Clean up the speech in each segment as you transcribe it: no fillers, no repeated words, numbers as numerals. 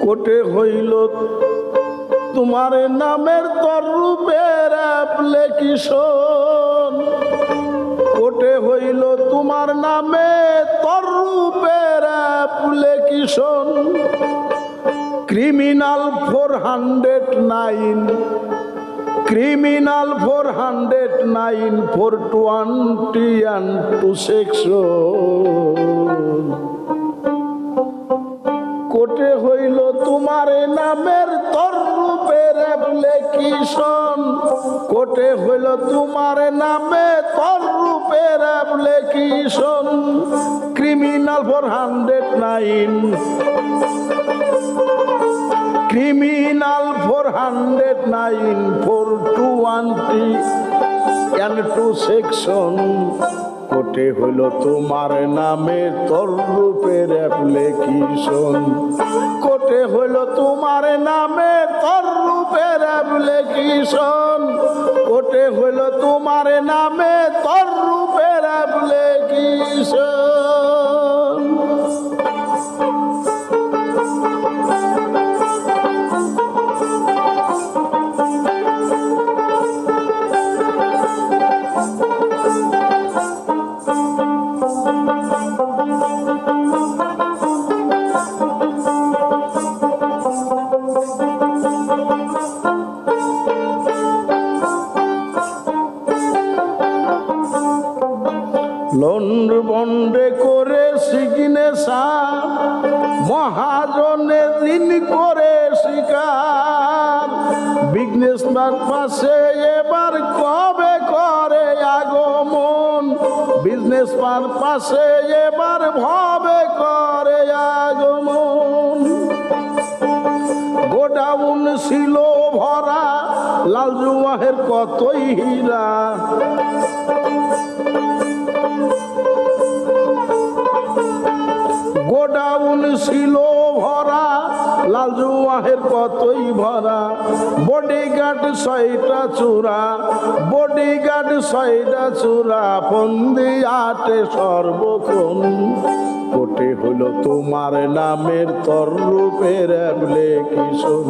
কোটে হইল তোমার নামের তররূপের অ্যাপ্লিকেশন, কোটে হইল তোমার নামে তররূপের application. Criminal 409, criminal 409 420 and 2 section। কোটে হইল তোমার নামের তররূপের অ্যাপ্লিকেশন, কোটে হইল তোমার নামে তররূপের application. Criminal 409, criminal 409 420 and 2 section। কোটে হইল তোমার নামে তররূপের অ্যাপ্লিকেশন, কোটে হইল তোমার নামে তররূপের অ্যাপ্লিকেশন, কোটে হইল তোমার নামে তররূপের অ্যাপ্লিকেশন। লন্ড বন্ডে করে সিগনেচার, মহাজনের ঋণ করে শিকার। বিজনেস পারপাসে এবার কবে করে আগমন, বিজনেস পারপাসে এবার ভবে করে আগমন। গোডাউন ছিল ভরা লাল জুয়াহের কতই হীরা, গোডাউন ছিল ভরা লাল জুয়াহের কতই ভরা। বডিগার্ড 6টা চূড়া, বডিগার্ড 6টা চূড়া, ফন্দি 8 সর্বক্ষণ। কোটে হইল তোমার নামের তররূপের অ্যাপ্লিকেশন,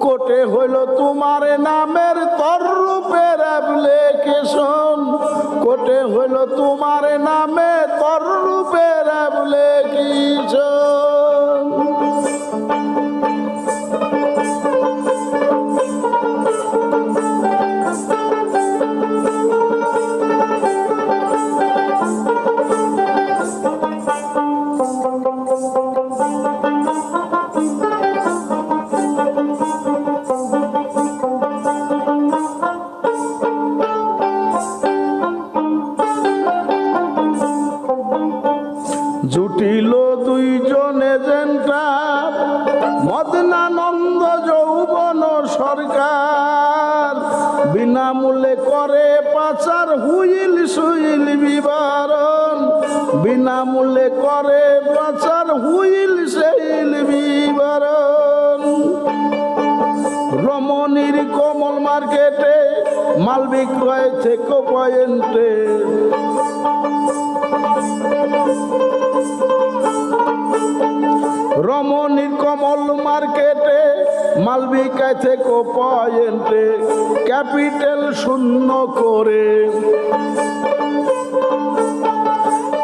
কোটে হইল তোমার নামের তররূপের অ্যাপ্লিকেশন, কোটে হইল তোমার নামে তররূপের অ্যাপ্লিকেশন। জুটিল 2 জন এজেন্টার, মদনানন্দ যৌবন সরকার। বিনামূল্যে করে পাচার হুইল সুইল বিবরণ, বিনামূল্যে করে পাচার হুইল সুইল বিবরণ। রমণীর কমল মার্কেটে মাল বিক্রয় থেকে পয়েন্টে, রমণীর কমল মার্কেটে মাল বিক্রয় থেকে পয়েন্টে। ক্যাপিটাল শূন্য করে,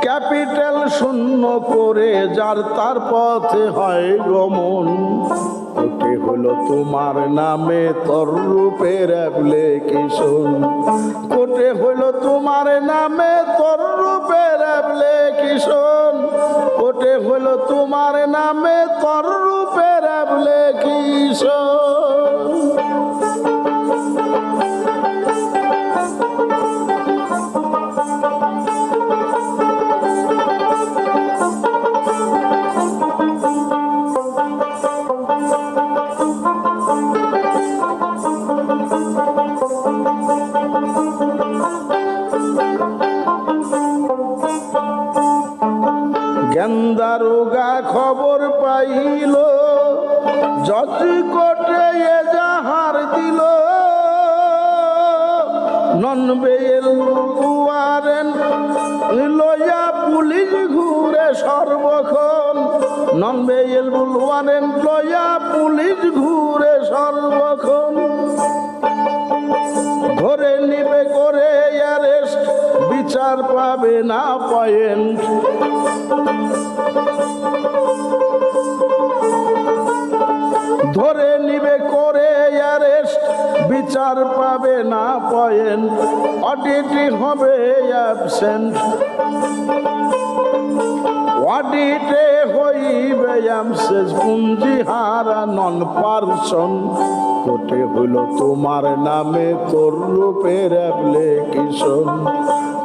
ক্যাপিটাল শূন্য করে যার তার পথে হয় গমন। কোটে হলো তোমার নামে তররূপের অ্যাপ্লিকেশন, কোটে হলো তোমার নামে তররূপের অ্যাপ্লিকেশন, কোটে হলো তোমার নামে তররূপের অ্যাপ্লিকেশন। জ্ঞানদারোগা খবর পাইল, জজ কোর্টে নন বেল ওয়ারেন্ট লইয়া পুলিশ ঘুরে সর্বক্ষণ, নন বেল ওয়ারেন্ট লইয়া পুলিশ ঘুরে সর্বক্ষণ। ধরে নিবে করে অ্যারেস্ট, বিচার পাবে না পয়েন্ট। ধরে নিবে করে অ্যারেস্ট, বিচার পাবে না পয়েন্ট। অডিটই হবে অ্যাবসেন্ট, অডিটে হইবে অ্যাবসেন্ট। পুঞ্জি হারা নন পারসন, কোটে হইল তোমার নামে তোর রূপের অ্যাপ্লিকেশন।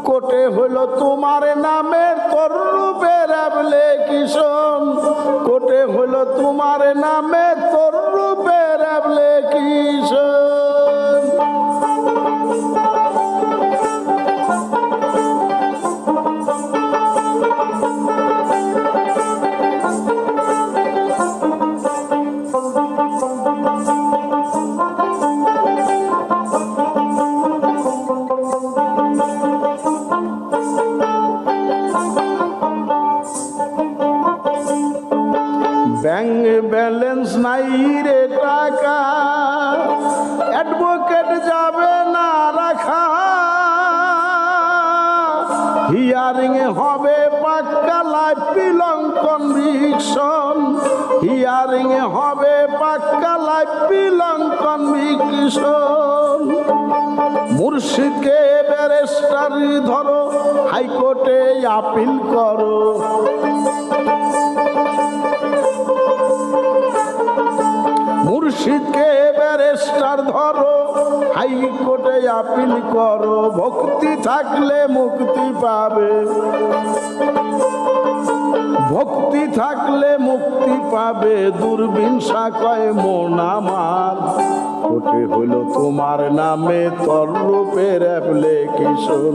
কোটে হইল তোমার নামে তোর রূপের অ্যাপ্লিকেশন। কোটে হইল তোমার নামে তোর রূপের অ্যাপ্লিকেশন। ব্যাংক ব্যালেন্স নাই রে টাকা, অ্যাডভোকেট যাবে না রাখা। হিয়ারিং এ হবে পাক্কা লাইফ বিলং কনভিকশন। হিয়ারিং এ হবে পাক্কা লাইফ বিলং কনভিকশন। মুর্শিদকে ব্যারিস্টার ধরো, হাইকোর্টে আপিল করো। মুর্শিদকে ব্যারিস্টার ধরো, হাইকোর্টে আপিল করো। ভক্তি থাকলে মুক্তি পাবে, ভক্তি থাকলে মুক্তি পাবে। দুর্বিনসা কয় মন আমার, কোটে হইল তোমার নামে তোর রূপের অ্যাপ্লিকেশন।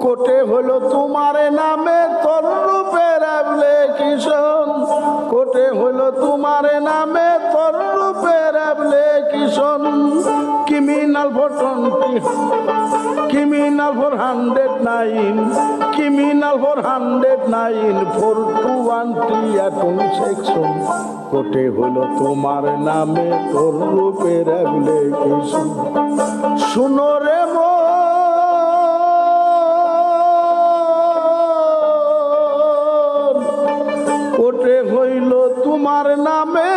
কোটে হইল তোমার নামে তোর রূপের অ্যাপ্লিকেশন। কোটে হইল তোমার নামে তোর রূপের application. Criminal for 20, criminal for 109, criminal for 109, 421 section. কোটে হলো তোমার নামে তোর রূপের অ্যাপ্লিকেশন। শুনো রে মন, কোটে হইল তোমার নামে